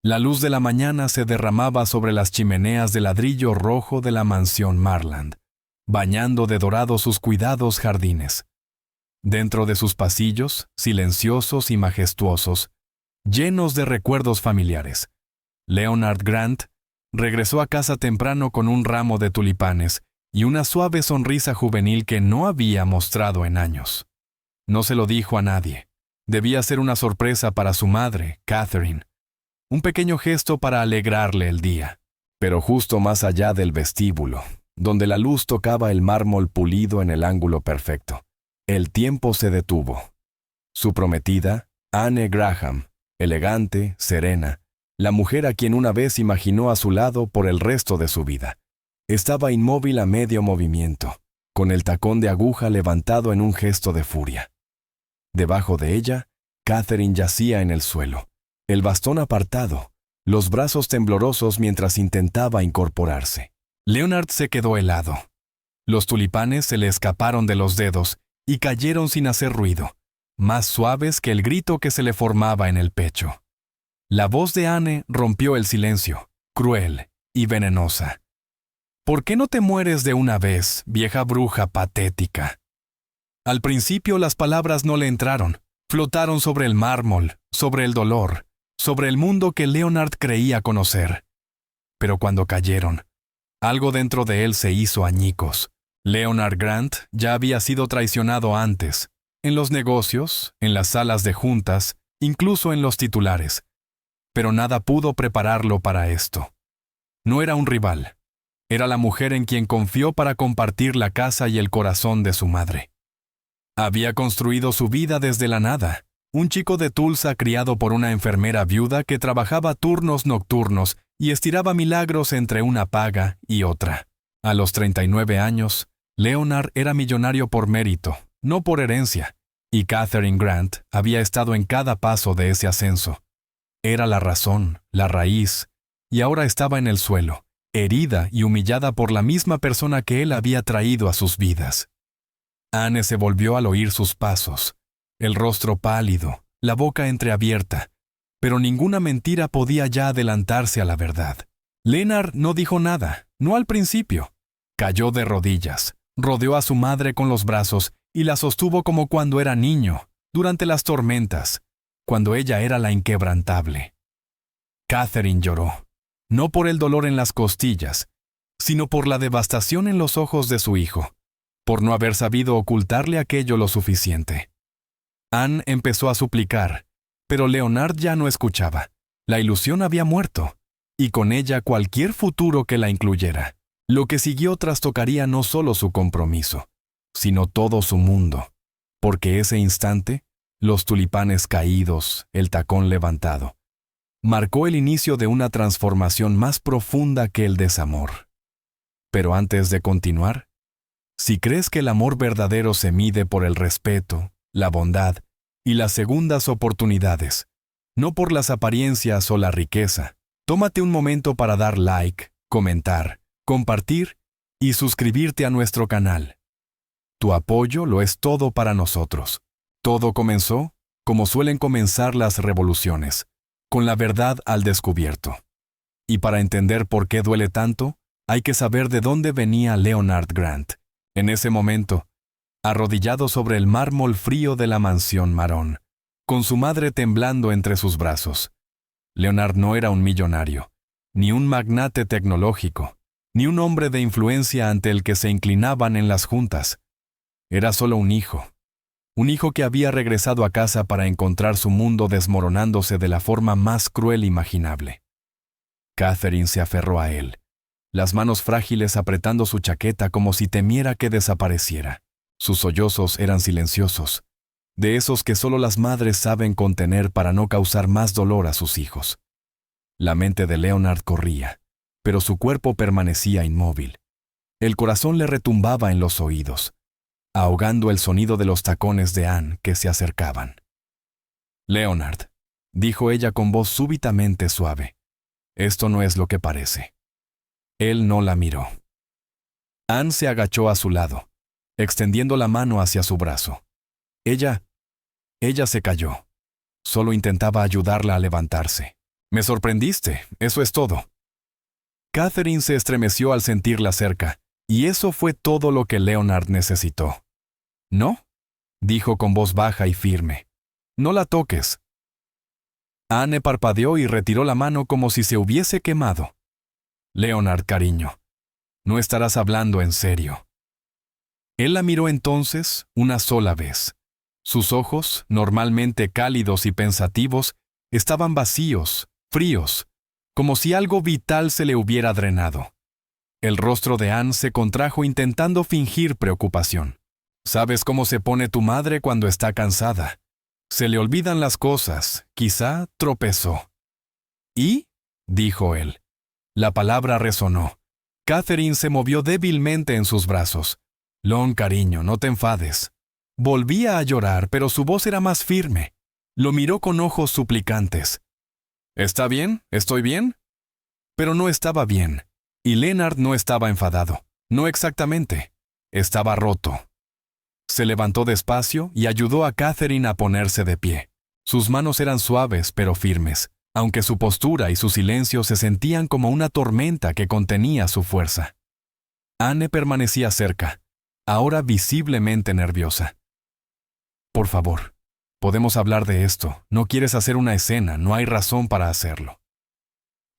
La luz de la mañana se derramaba sobre las chimeneas de ladrillo rojo de la mansión Marland, bañando de dorado sus cuidados jardines. Dentro de sus pasillos, silenciosos y majestuosos, llenos de recuerdos familiares, Leonard Grant regresó a casa temprano con un ramo de tulipanes y una suave sonrisa juvenil que no había mostrado en años. No se lo dijo a nadie. Debía ser una sorpresa para su madre, Catherine. Un pequeño gesto para alegrarle el día. Pero justo más allá del vestíbulo, donde la luz tocaba el mármol pulido en el ángulo perfecto, el tiempo se detuvo. Su prometida, Anne Graham, elegante, serena, la mujer a quien una vez imaginó a su lado por el resto de su vida, estaba inmóvil a medio movimiento, con el tacón de aguja levantado en un gesto de furia. Debajo de ella, Catherine yacía en el suelo, el bastón apartado, los brazos temblorosos mientras intentaba incorporarse. Leonard se quedó helado. Los tulipanes se le escaparon de los dedos y cayeron sin hacer ruido, más suaves que el grito que se le formaba en el pecho. La voz de Anne rompió el silencio, cruel y venenosa. ¿Por qué no te mueres de una vez, vieja bruja patética? Al principio las palabras no le entraron, flotaron sobre el mármol, sobre el dolor, sobre el mundo que Leonard creía conocer. Pero cuando cayeron, algo dentro de él se hizo añicos. Leonard Grant ya había sido traicionado antes, en los negocios, en las salas de juntas, incluso en los titulares. Pero nada pudo prepararlo para esto. No era un rival. Era la mujer en quien confió para compartir la casa y el corazón de su madre. Había construido su vida desde la nada. Un chico de Tulsa criado por una enfermera viuda que trabajaba turnos nocturnos y estiraba milagros entre una paga y otra. A los 39 años, Leonard era millonario por mérito, no por herencia, y Catherine Grant había estado en cada paso de ese ascenso. Era la razón, la raíz, y ahora estaba en el suelo, herida y humillada por la misma persona que él había traído a sus vidas. Anne se volvió al oír sus pasos, el rostro pálido, la boca entreabierta, pero ninguna mentira podía ya adelantarse a la verdad. Leonard no dijo nada, no al principio. Cayó de rodillas, rodeó a su madre con los brazos y la sostuvo como cuando era niño, durante las tormentas, cuando ella era la inquebrantable. Catherine lloró, no por el dolor en las costillas, sino por la devastación en los ojos de su hijo, por no haber sabido ocultarle aquello lo suficiente. Anne empezó a suplicar, pero Leonard ya no escuchaba. La ilusión había muerto, y con ella cualquier futuro que la incluyera. Lo que siguió trastocaría no solo su compromiso, sino todo su mundo, porque ese instante, los tulipanes caídos, el tacón levantado, marcó el inicio de una transformación más profunda que el desamor. Pero antes de continuar, si crees que el amor verdadero se mide por el respeto, la bondad y las segundas oportunidades, no por las apariencias o la riqueza, tómate un momento para dar like, comentar, compartir y suscribirte a nuestro canal. Tu apoyo lo es todo para nosotros. Todo comenzó, como suelen comenzar las revoluciones, con la verdad al descubierto. Y para entender por qué duele tanto, hay que saber de dónde venía Leonard Grant. En ese momento, arrodillado sobre el mármol frío de la mansión Marón, con su madre temblando entre sus brazos. Leonard no era un millonario, ni un magnate tecnológico, ni un hombre de influencia ante el que se inclinaban en las juntas. Era solo un hijo que había regresado a casa para encontrar su mundo desmoronándose de la forma más cruel imaginable. Catherine se aferró a él, las manos frágiles apretando su chaqueta como si temiera que desapareciera. Sus sollozos eran silenciosos, de esos que solo las madres saben contener para no causar más dolor a sus hijos. La mente de Leonard corría, pero su cuerpo permanecía inmóvil. El corazón le retumbaba en los oídos, ahogando el sonido de los tacones de Anne que se acercaban. «Leonard», dijo ella con voz súbitamente suave, «esto no es lo que parece». Él no la miró. Anne se agachó a su lado, extendiendo la mano hacia su brazo. Ella se calló. Solo intentaba ayudarla a levantarse. Me sorprendiste, eso es todo. Catherine se estremeció al sentirla cerca, y eso fue todo lo que Leonard necesitó. «¿No?», dijo con voz baja y firme. «No la toques». Anne parpadeó y retiró la mano como si se hubiese quemado. «Leonard, cariño, no estarás hablando en serio». Él la miró entonces una sola vez. Sus ojos, normalmente cálidos y pensativos, estaban vacíos, fríos, como si algo vital se le hubiera drenado. El rostro de Anne se contrajo intentando fingir preocupación. «¿Sabes cómo se pone tu madre cuando está cansada? Se le olvidan las cosas, quizá tropezó». «¿Y?», dijo él. La palabra resonó. Catherine se movió débilmente en sus brazos. «Lon, cariño, no te enfades». Volvía a llorar, pero su voz era más firme. Lo miró con ojos suplicantes. «¿Está bien? ¿Estoy bien?» Pero no estaba bien. Y Leonard no estaba enfadado. No exactamente. Estaba roto. Se levantó despacio y ayudó a Catherine a ponerse de pie. Sus manos eran suaves pero firmes, aunque su postura y su silencio se sentían como una tormenta que contenía su fuerza. Anne permanecía cerca, ahora visiblemente nerviosa. «Por favor, podemos hablar de esto. No quieres hacer una escena, no hay razón para hacerlo».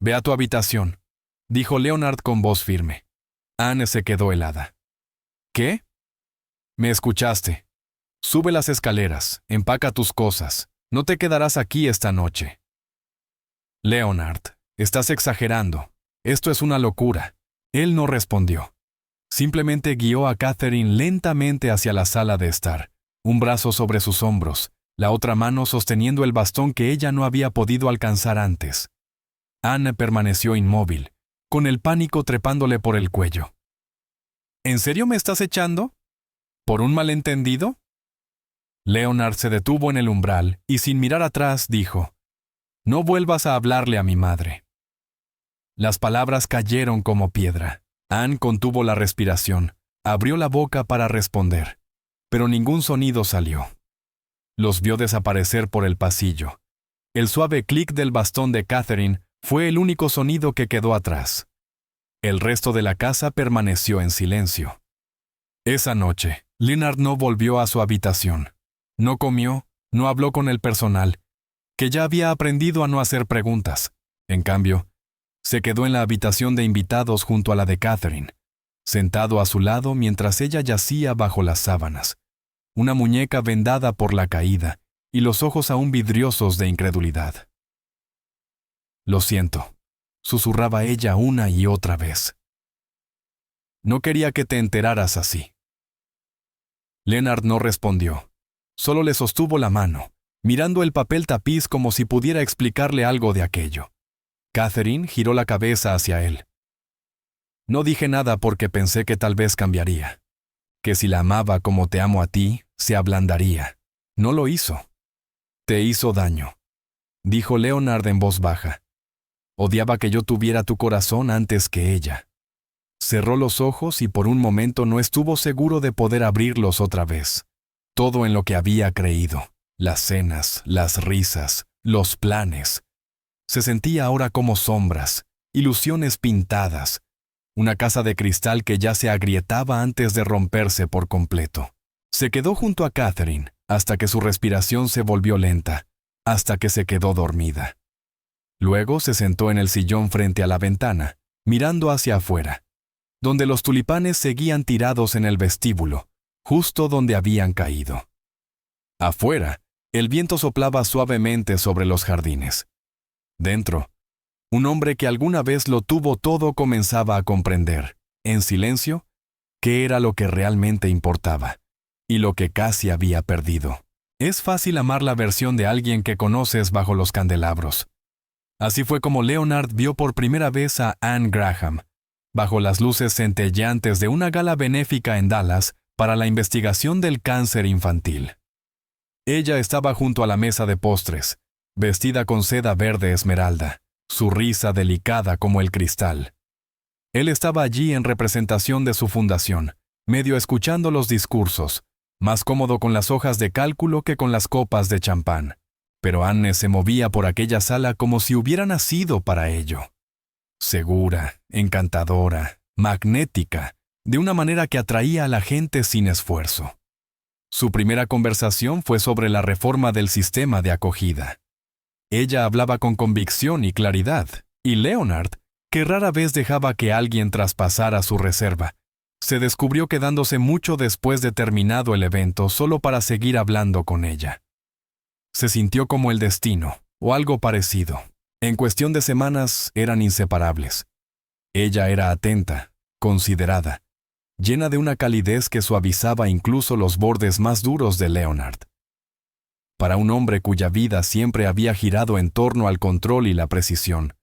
«Ve a tu habitación», dijo Leonard con voz firme. Anne se quedó helada. «¿Qué?». «Me escuchaste. Sube las escaleras, empaca tus cosas. No te quedarás aquí esta noche». «Leonard, estás exagerando. Esto es una locura». Él no respondió. Simplemente guió a Catherine lentamente hacia la sala de estar, un brazo sobre sus hombros, la otra mano sosteniendo el bastón que ella no había podido alcanzar antes. Anne permaneció inmóvil, con el pánico trepándole por el cuello. «¿En serio me estás echando? ¿Por un malentendido?». Leonard se detuvo en el umbral y sin mirar atrás dijo: «No vuelvas a hablarle a mi madre». Las palabras cayeron como piedra. Anne contuvo la respiración, abrió la boca para responder, pero ningún sonido salió. Los vio desaparecer por el pasillo. El suave clic del bastón de Catherine fue el único sonido que quedó atrás. El resto de la casa permaneció en silencio. Esa noche, Leonard no volvió a su habitación. No comió, no habló con el personal, que ya había aprendido a no hacer preguntas. En cambio, se quedó en la habitación de invitados junto a la de Catherine, sentado a su lado mientras ella yacía bajo las sábanas, una muñeca vendada por la caída y los ojos aún vidriosos de incredulidad. «Lo siento», susurraba ella una y otra vez. «No quería que te enteraras así». Leonard no respondió. Solo le sostuvo la mano, mirando el papel tapiz como si pudiera explicarle algo de aquello. Catherine giró la cabeza hacia él. «No dije nada porque pensé que tal vez cambiaría. Que si la amaba como te amo a ti, se ablandaría. No lo hizo». «Te hizo daño», dijo Leonard en voz baja. «Odiaba que yo tuviera tu corazón antes que ella». Cerró los ojos y por un momento no estuvo seguro de poder abrirlos otra vez. Todo en lo que había creído, las cenas, las risas, los planes, se sentía ahora como sombras, ilusiones pintadas, una casa de cristal que ya se agrietaba antes de romperse por completo. Se quedó junto a Catherine hasta que su respiración se volvió lenta, hasta que se quedó dormida. Luego se sentó en el sillón frente a la ventana, mirando hacia afuera, donde los tulipanes seguían tirados en el vestíbulo, justo donde habían caído. Afuera, el viento soplaba suavemente sobre los jardines. Dentro, un hombre que alguna vez lo tuvo todo comenzaba a comprender, en silencio, qué era lo que realmente importaba, y lo que casi había perdido. Es fácil amar la versión de alguien que conoces bajo los candelabros. Así fue como Leonard vio por primera vez a Anne Graham, bajo las luces centelleantes de una gala benéfica en Dallas para la investigación del cáncer infantil. Ella estaba junto a la mesa de postres, vestida con seda verde esmeralda, su risa delicada como el cristal. Él estaba allí en representación de su fundación, medio escuchando los discursos, más cómodo con las hojas de cálculo que con las copas de champán. Pero Anne se movía por aquella sala como si hubiera nacido para ello. Segura, encantadora, magnética, de una manera que atraía a la gente sin esfuerzo. Su primera conversación fue sobre la reforma del sistema de acogida. Ella hablaba con convicción y claridad, y Leonard, que rara vez dejaba que alguien traspasara su reserva, se descubrió quedándose mucho después de terminado el evento solo para seguir hablando con ella. Se sintió como el destino, o algo parecido. En cuestión de semanas eran inseparables. Ella era atenta, considerada, llena de una calidez que suavizaba incluso los bordes más duros de Leonard. Para un hombre cuya vida siempre había girado en torno al control y la precisión,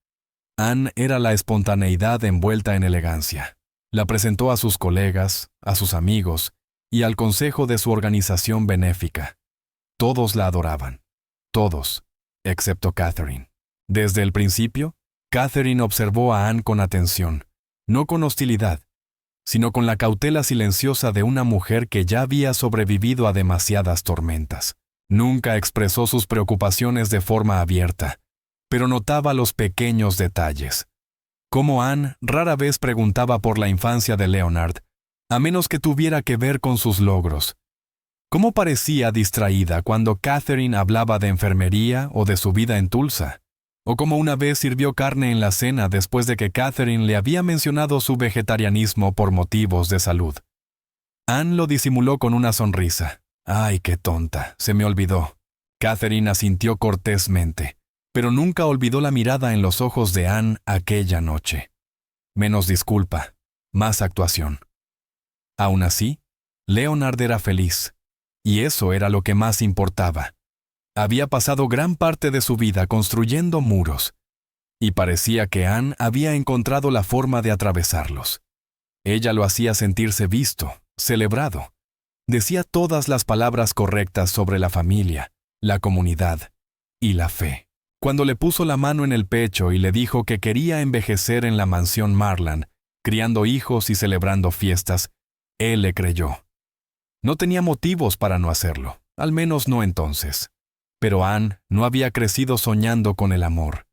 Anne era la espontaneidad envuelta en elegancia. La presentó a sus colegas, a sus amigos y al consejo de su organización benéfica. Todos la adoraban. Todos, excepto Catherine. Desde el principio, Catherine observó a Anne con atención, no con hostilidad, sino con la cautela silenciosa de una mujer que ya había sobrevivido a demasiadas tormentas. Nunca expresó sus preocupaciones de forma abierta, pero notaba los pequeños detalles. Como Anne rara vez preguntaba por la infancia de Leonard, a menos que tuviera que ver con sus logros. Cómo parecía distraída cuando Catherine hablaba de enfermería o de su vida en Tulsa, o cómo una vez sirvió carne en la cena después de que Catherine le había mencionado su vegetarianismo por motivos de salud. Anne lo disimuló con una sonrisa. «Ay, qué tonta, se me olvidó». Catherine asintió cortésmente, pero nunca olvidó la mirada en los ojos de Anne aquella noche. Menos disculpa, más actuación. Aún así, Leonard era feliz, y eso era lo que más importaba. Había pasado gran parte de su vida construyendo muros, y parecía que Anne había encontrado la forma de atravesarlos. Ella lo hacía sentirse visto, celebrado. Decía todas las palabras correctas sobre la familia, la comunidad y la fe. Cuando le puso la mano en el pecho y le dijo que quería envejecer en la mansión Marland, criando hijos y celebrando fiestas, él le creyó. No tenía motivos para no hacerlo, al menos no entonces. Pero Anne no había crecido soñando con el amor.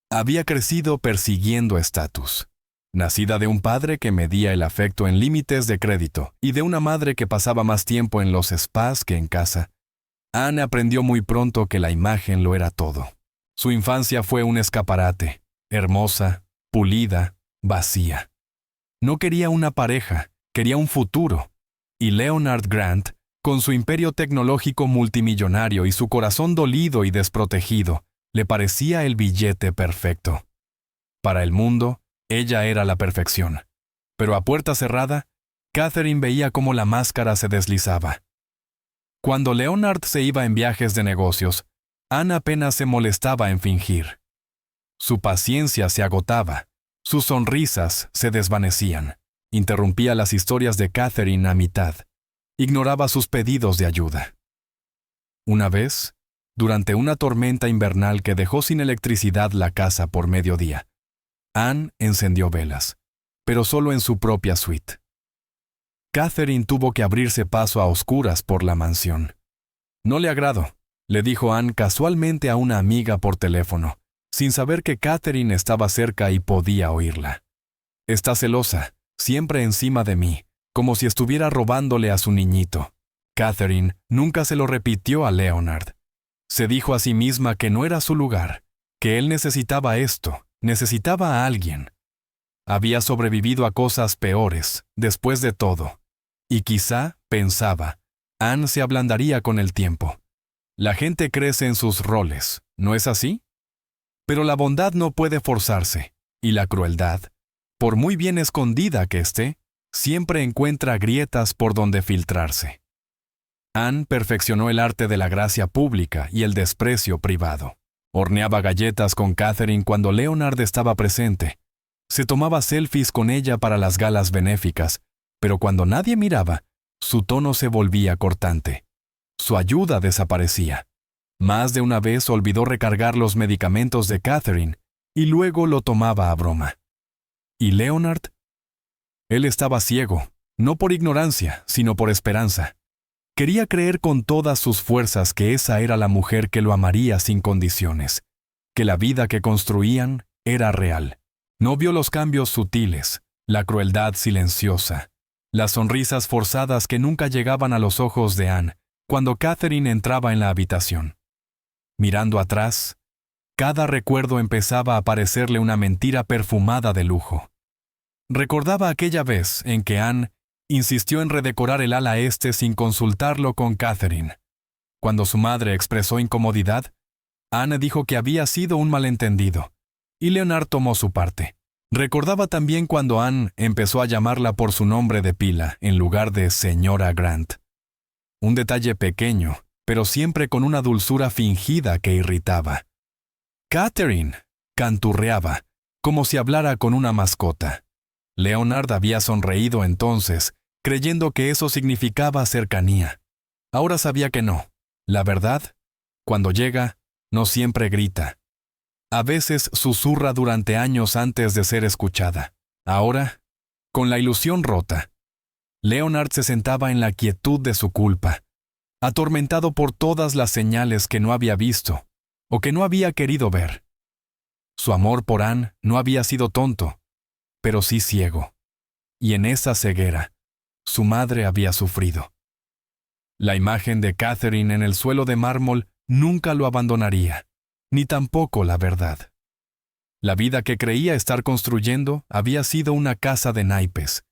Había crecido persiguiendo estatus. Nacida de un padre que medía el afecto en límites de crédito y de una madre que pasaba más tiempo en los spas que en casa, Anne aprendió muy pronto que la imagen lo era todo. Su infancia fue un escaparate, hermosa, pulida, vacía. No quería una pareja, quería un futuro. Y Leonard Grant, con su imperio tecnológico multimillonario y su corazón dolido y desprotegido, le parecía el billete perfecto. Para el mundo, ella era la perfección. Pero a puerta cerrada, Catherine veía cómo la máscara se deslizaba. Cuando Leonard se iba en viajes de negocios, Anne apenas se molestaba en fingir. Su paciencia se agotaba, sus sonrisas se desvanecían. Interrumpía las historias de Catherine a mitad. Ignoraba sus pedidos de ayuda. Una vez, durante una tormenta invernal que dejó sin electricidad la casa por mediodía, Anne encendió velas, pero solo en su propia suite. Catherine tuvo que abrirse paso a oscuras por la mansión. «No le agrado», le dijo Anne casualmente a una amiga por teléfono, sin saber que Catherine estaba cerca y podía oírla. «Está celosa, siempre encima de mí, como si estuviera robándole a su niñito». Catherine nunca se lo repitió a Leonard. Se dijo a sí misma que no era su lugar, que él necesitaba esto, necesitaba a alguien. Había sobrevivido a cosas peores, después de todo. Y quizá, pensaba, Anne se ablandaría con el tiempo. La gente crece en sus roles, ¿no es así? Pero la bondad no puede forzarse, y la crueldad, por muy bien escondida que esté, siempre encuentra grietas por donde filtrarse. Anne perfeccionó el arte de la gracia pública y el desprecio privado. Horneaba galletas con Catherine cuando Leonard estaba presente. Se tomaba selfies con ella para las galas benéficas, pero cuando nadie miraba, su tono se volvía cortante. Su ayuda desaparecía. Más de una vez olvidó recargar los medicamentos de Catherine y luego lo tomaba a broma. ¿Y Leonard? Él estaba ciego, no por ignorancia, sino por esperanza. Quería creer con todas sus fuerzas que esa era la mujer que lo amaría sin condiciones, que la vida que construían era real. No vio los cambios sutiles, la crueldad silenciosa, las sonrisas forzadas que nunca llegaban a los ojos de Anne cuando Catherine entraba en la habitación. Mirando atrás, cada recuerdo empezaba a parecerle una mentira perfumada de lujo. Recordaba aquella vez en que Anne insistió en redecorar el ala este sin consultarlo con Catherine. Cuando su madre expresó incomodidad, Anne dijo que había sido un malentendido, y Leonard tomó su parte. Recordaba también cuando Anne empezó a llamarla por su nombre de pila en lugar de señora Grant. Un detalle pequeño, pero siempre con una dulzura fingida que irritaba. «Catherine», canturreaba, como si hablara con una mascota. Leonard había sonreído entonces, creyendo que eso significaba cercanía. Ahora sabía que no. La verdad, cuando llega, no siempre grita. A veces susurra durante años antes de ser escuchada. Ahora, con la ilusión rota, Leonard se sentaba en la quietud de su culpa, atormentado por todas las señales que no había visto o que no había querido ver. Su amor por Anne no había sido tonto, pero sí ciego. Y en esa ceguera, su madre había sufrido. La imagen de Catherine en el suelo de mármol nunca lo abandonaría, ni tampoco la verdad. La vida que creía estar construyendo había sido una casa de naipes,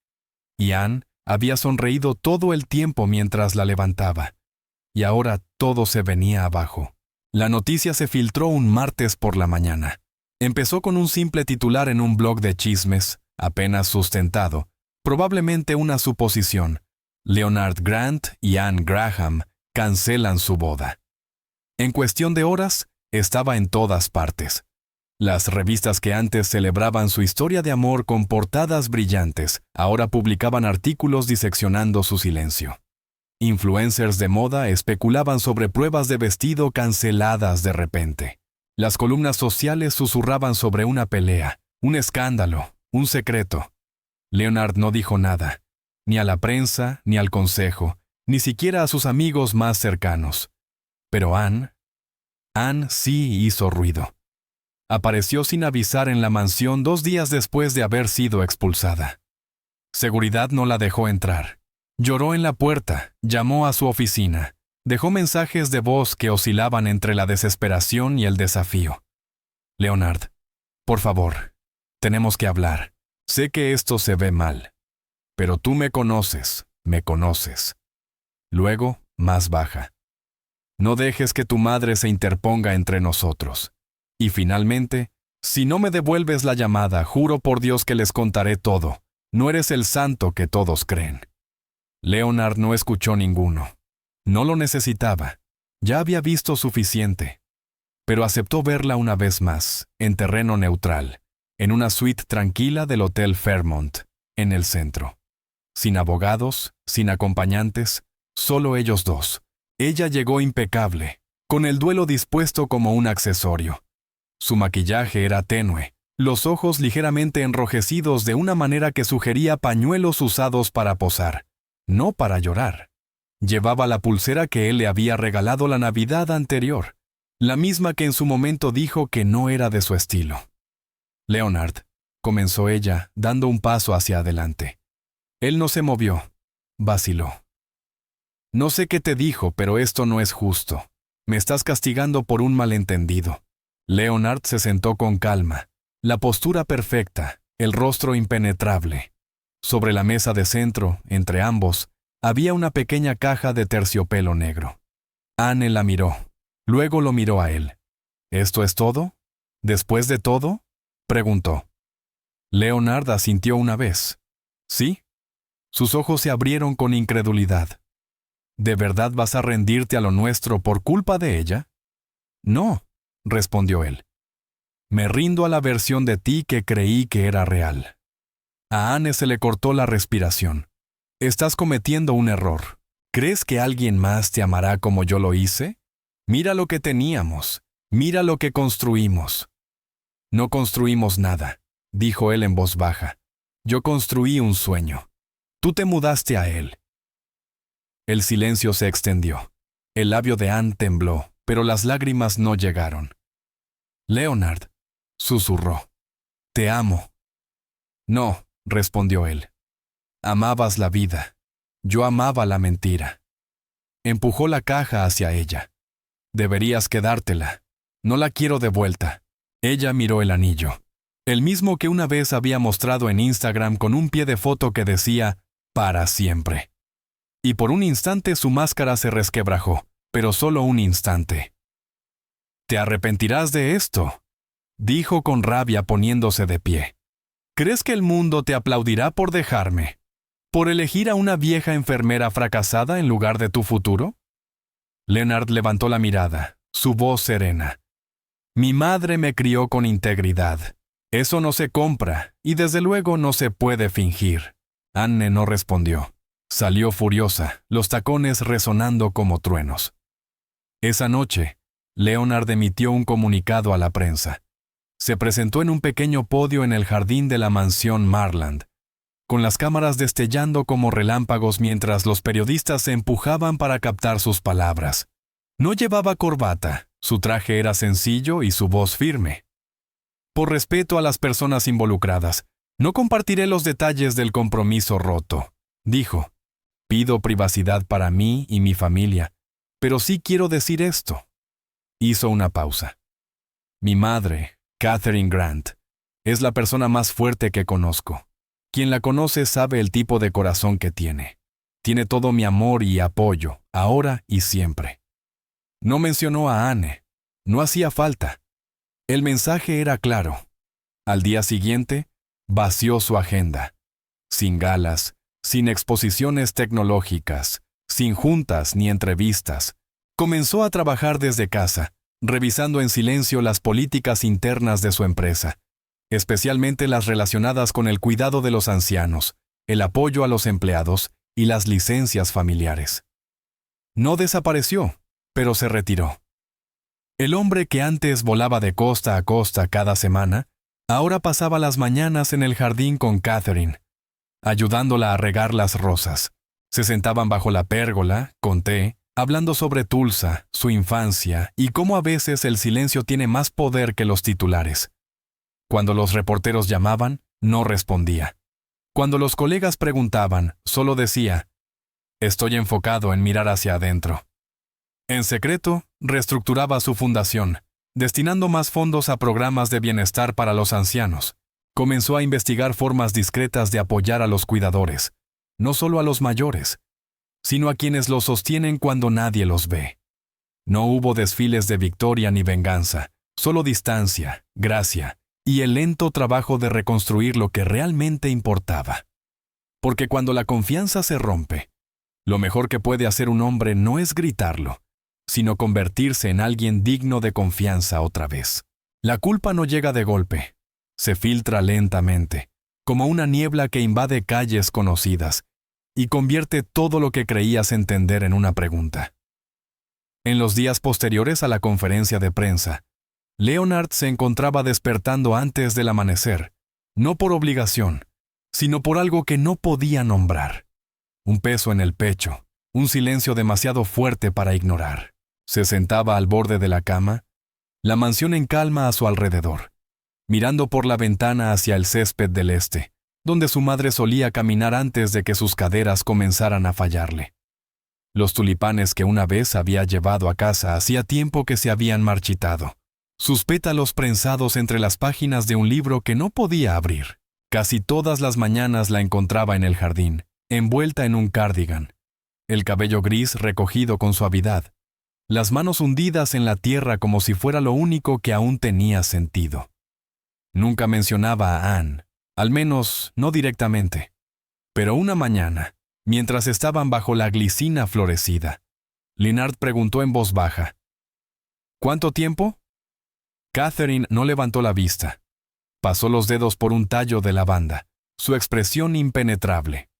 y Anne había sonreído todo el tiempo mientras la levantaba, y ahora todo se venía abajo. La noticia se filtró un martes por la mañana. Empezó con un simple titular en un blog de chismes, apenas sustentado, probablemente una suposición. Leonard Grant y Anne Graham cancelan su boda. En cuestión de horas, estaba en todas partes. Las revistas que antes celebraban su historia de amor con portadas brillantes, ahora publicaban artículos diseccionando su silencio. Influencers de moda especulaban sobre pruebas de vestido canceladas de repente. Las columnas sociales susurraban sobre una pelea, un escándalo, un secreto. Leonard no dijo nada, ni a la prensa, ni al consejo, ni siquiera a sus amigos más cercanos. Pero Anne sí hizo ruido. Apareció sin avisar en la mansión 2 días después de haber sido expulsada. Seguridad no la dejó entrar. Lloró en la puerta, llamó a su oficina, dejó mensajes de voz que oscilaban entre la desesperación y el desafío. «Leonard, por favor, tenemos que hablar. Sé que esto se ve mal, pero tú me conoces. Luego, más baja. No dejes que tu madre se interponga entre nosotros. Y finalmente, si no me devuelves la llamada, juro por Dios que les contaré todo. No eres el santo que todos creen». Leonard no escuchó ninguno. No lo necesitaba. Ya había visto suficiente. Pero aceptó verla una vez más, en terreno neutral, en una suite tranquila del Hotel Fairmont, en el centro. Sin abogados, sin acompañantes, solo ellos dos. Ella llegó impecable, con el duelo dispuesto como un accesorio. Su maquillaje era tenue, los ojos ligeramente enrojecidos de una manera que sugería pañuelos usados para posar, no para llorar. Llevaba la pulsera que él le había regalado la Navidad anterior, la misma que en su momento dijo que no era de su estilo. «Leonard», comenzó ella, dando un paso hacia adelante. Él no se movió, vaciló. «No sé qué te dijo, pero esto no es justo. Me estás castigando por un malentendido». Leonard se sentó con calma, la postura perfecta, el rostro impenetrable. Sobre la mesa de centro, entre ambos, había una pequeña caja de terciopelo negro. Anne la miró, luego lo miró a él. «¿Esto es todo? ¿Después de todo?», preguntó. Leonard asintió una vez. «¿Sí?». Sus ojos se abrieron con incredulidad. «¿De verdad vas a rendirte a lo nuestro por culpa de ella?». «No», respondió él. «Me rindo a la versión de ti que creí que era real». A Anne se le cortó la respiración. «Estás cometiendo un error. ¿Crees que alguien más te amará como yo lo hice? Mira lo que teníamos. Mira lo que construimos». «No construimos nada», dijo él en voz baja. «Yo construí un sueño. Tú te mudaste a él». El silencio se extendió. El labio de Anne tembló, pero las lágrimas no llegaron. «Leonard», susurró, «te amo». «No», respondió él. «Amabas la vida. Yo amaba la mentira». Empujó la caja hacia ella. «Deberías quedártela. No la quiero de vuelta». Ella miró el anillo. El mismo que una vez había mostrado en Instagram con un pie de foto que decía, «para siempre». Y por un instante su máscara se resquebrajó, pero solo un instante. «Te arrepentirás de esto», dijo con rabia poniéndose de pie. «¿Crees que el mundo te aplaudirá por dejarme? ¿Por elegir a una vieja enfermera fracasada en lugar de tu futuro?» Leonard levantó la mirada, su voz serena. «Mi madre me crió con integridad. Eso no se compra, y desde luego no se puede fingir». Anne no respondió. Salió furiosa, los tacones resonando como truenos. Esa noche, Leonard emitió un comunicado a la prensa. Se presentó en un pequeño podio en el jardín de la mansión Marland, con las cámaras destellando como relámpagos mientras los periodistas se empujaban para captar sus palabras. No llevaba corbata, su traje era sencillo y su voz firme. «Por respeto a las personas involucradas, no compartiré los detalles del compromiso roto», dijo. «Pido privacidad para mí y mi familia, pero sí quiero decir esto». Hizo una pausa. «Mi madre, Catherine Grant, es la persona más fuerte que conozco. Quien la conoce sabe el tipo de corazón que tiene. Tiene todo mi amor y apoyo, ahora y siempre». No mencionó a Anne. No hacía falta. El mensaje era claro. Al día siguiente, vació su agenda. Sin galas, sin exposiciones tecnológicas, sin juntas ni entrevistas. Comenzó a trabajar desde casa, revisando en silencio las políticas internas de su empresa, especialmente las relacionadas con el cuidado de los ancianos, el apoyo a los empleados y las licencias familiares. No desapareció, pero se retiró. El hombre que antes volaba de costa a costa cada semana, ahora pasaba las mañanas en el jardín con Catherine, ayudándola a regar las rosas. Se sentaban bajo la pérgola, con té, hablando sobre Tulsa, su infancia y cómo a veces el silencio tiene más poder que los titulares. Cuando los reporteros llamaban, no respondía. Cuando los colegas preguntaban, solo decía, «Estoy enfocado en mirar hacia adentro». En secreto, reestructuraba su fundación, destinando más fondos a programas de bienestar para los ancianos. Comenzó a investigar formas discretas de apoyar a los cuidadores, no solo a los mayores, sino a quienes los sostienen cuando nadie los ve. No hubo desfiles de victoria ni venganza, solo distancia, gracia y el lento trabajo de reconstruir lo que realmente importaba. Porque cuando la confianza se rompe, lo mejor que puede hacer un hombre no es gritarlo, sino convertirse en alguien digno de confianza otra vez. La culpa no llega de golpe, se filtra lentamente, como una niebla que invade calles conocidas y convierte todo lo que creías entender en una pregunta. En los días posteriores a la conferencia de prensa, Leonard se encontraba despertando antes del amanecer, no por obligación, sino por algo que no podía nombrar. Un peso en el pecho, un silencio demasiado fuerte para ignorar. Se sentaba al borde de la cama, la mansión en calma a su alrededor, mirando por la ventana hacia el césped del este, donde su madre solía caminar antes de que sus caderas comenzaran a fallarle. Los tulipanes que una vez había llevado a casa hacía tiempo que se habían marchitado, sus pétalos prensados entre las páginas de un libro que no podía abrir. Casi todas las mañanas la encontraba en el jardín, envuelta en un cardigan, el cabello gris recogido con suavidad, las manos hundidas en la tierra como si fuera lo único que aún tenía sentido. Nunca mencionaba a Anne, al menos no directamente. Pero una mañana, mientras estaban bajo la glicina florecida, Leonard preguntó en voz baja, «¿Cuánto tiempo?» Catherine no levantó la vista. Pasó los dedos por un tallo de lavanda, su expresión impenetrable.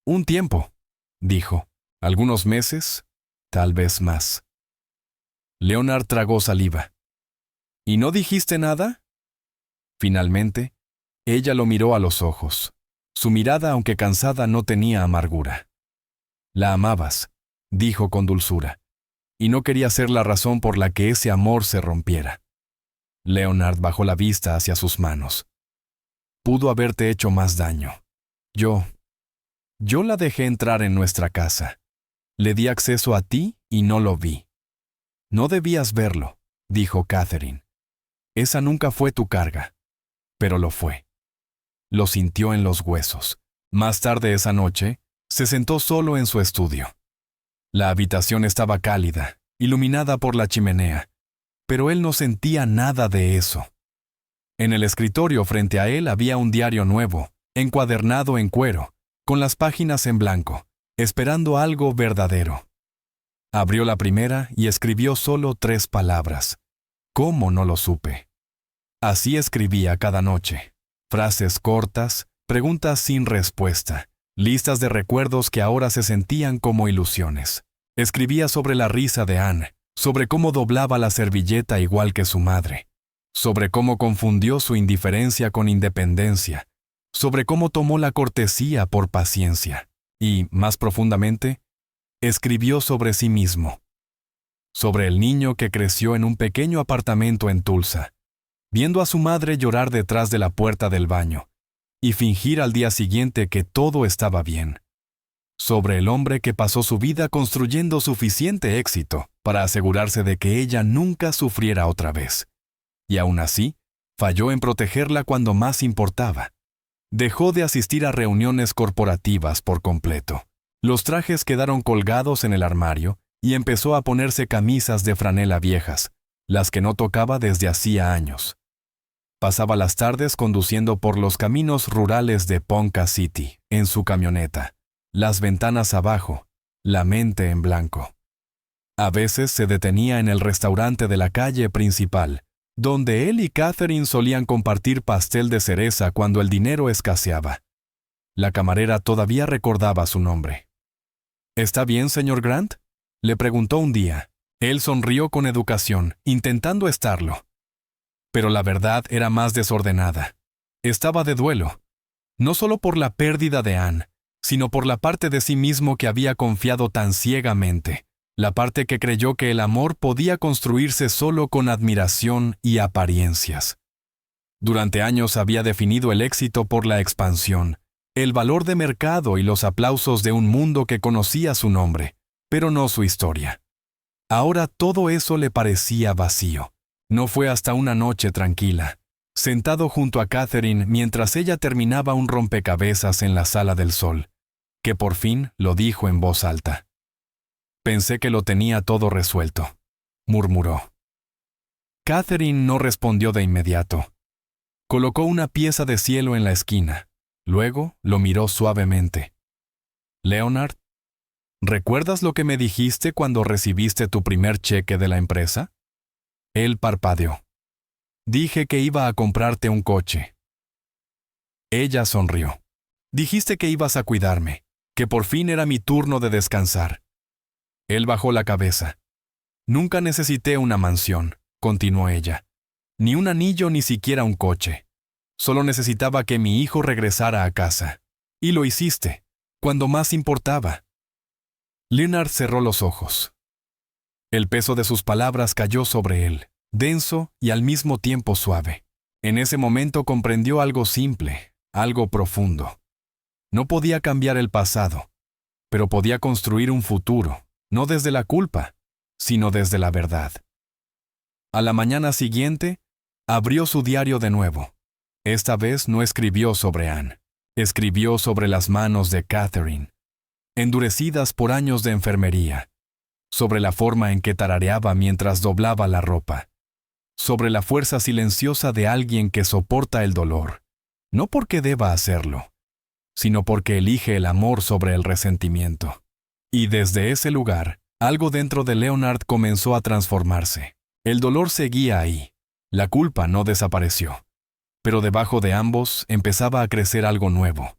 «Un tiempo», dijo. «Algunos meses, tal vez más». Leonard tragó saliva. «¿Y no dijiste nada?» Finalmente, ella lo miró a los ojos. Su mirada, aunque cansada, no tenía amargura. La amabas, dijo con dulzura, y no quería ser la razón por la que ese amor se rompiera. Leonard bajó la vista hacia sus manos. Pudo haberte hecho más daño. Yo la dejé entrar en nuestra casa. Le di acceso a ti y no lo vi. No debías verlo, dijo Catherine. Esa nunca fue tu carga. Pero lo fue. Lo sintió en los huesos. Más tarde esa noche, se sentó solo en su estudio. La habitación estaba cálida, iluminada por la chimenea, pero él no sentía nada de eso. En el escritorio frente a él había un diario nuevo, encuadernado en cuero, con las páginas en blanco, esperando algo verdadero. Abrió la primera y escribió solo 3 palabras. ¿Cómo no lo supe? Así escribía cada noche. Frases cortas, preguntas sin respuesta, listas de recuerdos que ahora se sentían como ilusiones. Escribía sobre la risa de Anne, sobre cómo doblaba la servilleta igual que su madre, sobre cómo confundió su indiferencia con independencia, sobre cómo tomó la cortesía por paciencia, y, más profundamente, escribió sobre sí mismo, sobre el niño que creció en un pequeño apartamento en Tulsa, viendo a su madre llorar detrás de la puerta del baño, y fingir al día siguiente que todo estaba bien, sobre el hombre que pasó su vida construyendo suficiente éxito para asegurarse de que ella nunca sufriera otra vez, y aún así, falló en protegerla cuando más importaba. Dejó de asistir a reuniones corporativas por completo. Los trajes quedaron colgados en el armario y empezó a ponerse camisas de franela viejas, las que no tocaba desde hacía años. Pasaba las tardes conduciendo por los caminos rurales de Ponca City, en su camioneta, las ventanas abajo, la mente en blanco. A veces se detenía en el restaurante de la calle principal, donde él y Catherine solían compartir pastel de cereza cuando el dinero escaseaba. La camarera todavía recordaba su nombre. ¿Está bien, señor Grant?, le preguntó un día. Él sonrió con educación, intentando estarlo. Pero la verdad era más desordenada. Estaba de duelo, no solo por la pérdida de Anne, sino por la parte de sí mismo que había confiado tan ciegamente, la parte que creyó que el amor podía construirse solo con admiración y apariencias. Durante años había definido el éxito por la expansión, el valor de mercado y los aplausos de un mundo que conocía su nombre, pero no su historia. Ahora todo eso le parecía vacío. No fue hasta una noche tranquila, sentado junto a Catherine mientras ella terminaba un rompecabezas en la sala del sol, que por fin lo dijo en voz alta. Pensé que lo tenía todo resuelto, murmuró. Catherine no respondió de inmediato. Colocó una pieza de cielo en la esquina, luego lo miró suavemente. Leonard, ¿recuerdas lo que me dijiste cuando recibiste tu primer cheque de la empresa? Él parpadeó. Dije que iba a comprarte un coche. Ella sonrió. Dijiste que ibas a cuidarme, que por fin era mi turno de descansar. Él bajó la cabeza. Nunca necesité una mansión, continuó ella. Ni un anillo ni siquiera un coche. Solo necesitaba que mi hijo regresara a casa. Y lo hiciste, cuando más importaba. Leonard cerró los ojos. El peso de sus palabras cayó sobre él, denso y al mismo tiempo suave. En ese momento comprendió algo simple, algo profundo. No podía cambiar el pasado, pero podía construir un futuro, no desde la culpa, sino desde la verdad. A la mañana siguiente, abrió su diario de nuevo. Esta vez no escribió sobre Anne, escribió sobre las manos de Catherine, endurecidas por años de enfermería, sobre la forma en que tarareaba mientras doblaba la ropa, sobre la fuerza silenciosa de alguien que soporta el dolor, no porque deba hacerlo, sino porque elige el amor sobre el resentimiento. Y desde ese lugar, algo dentro de Leonard comenzó a transformarse. El dolor seguía ahí, la culpa no desapareció, pero debajo de ambos empezaba a crecer algo nuevo,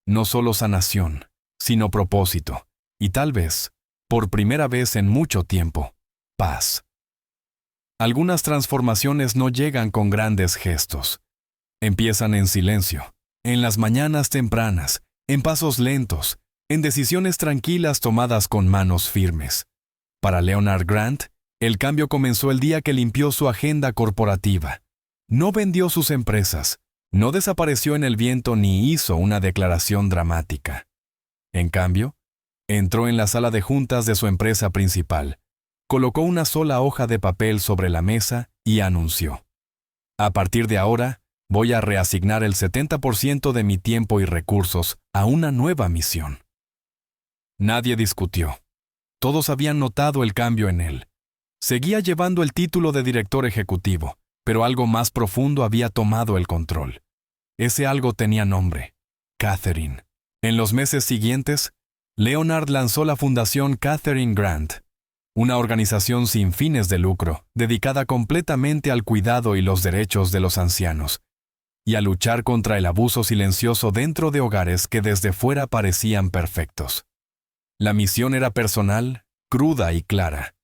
no solo sanación, sino propósito, y tal vez, por primera vez en mucho tiempo, paz. Algunas transformaciones no llegan con grandes gestos. Empiezan en silencio, en las mañanas tempranas, en pasos lentos, en decisiones tranquilas tomadas con manos firmes. Para Leonard Grant, el cambio comenzó el día que limpió su agenda corporativa. No vendió sus empresas, no desapareció en el viento ni hizo una declaración dramática. En cambio, entró en la sala de juntas de su empresa principal, colocó una sola hoja de papel sobre la mesa y anunció: a partir de ahora, voy a reasignar el 70% de mi tiempo y recursos a una nueva misión. Nadie discutió. Todos habían notado el cambio en él. Seguía llevando el título de director ejecutivo, pero algo más profundo había tomado el control. Ese algo tenía nombre: Catherine. En los meses siguientes, Leonard lanzó la Fundación Catherine Grant, una organización sin fines de lucro, dedicada completamente al cuidado y los derechos de los ancianos, y a luchar contra el abuso silencioso dentro de hogares que desde fuera parecían perfectos. La misión era personal, cruda y clara.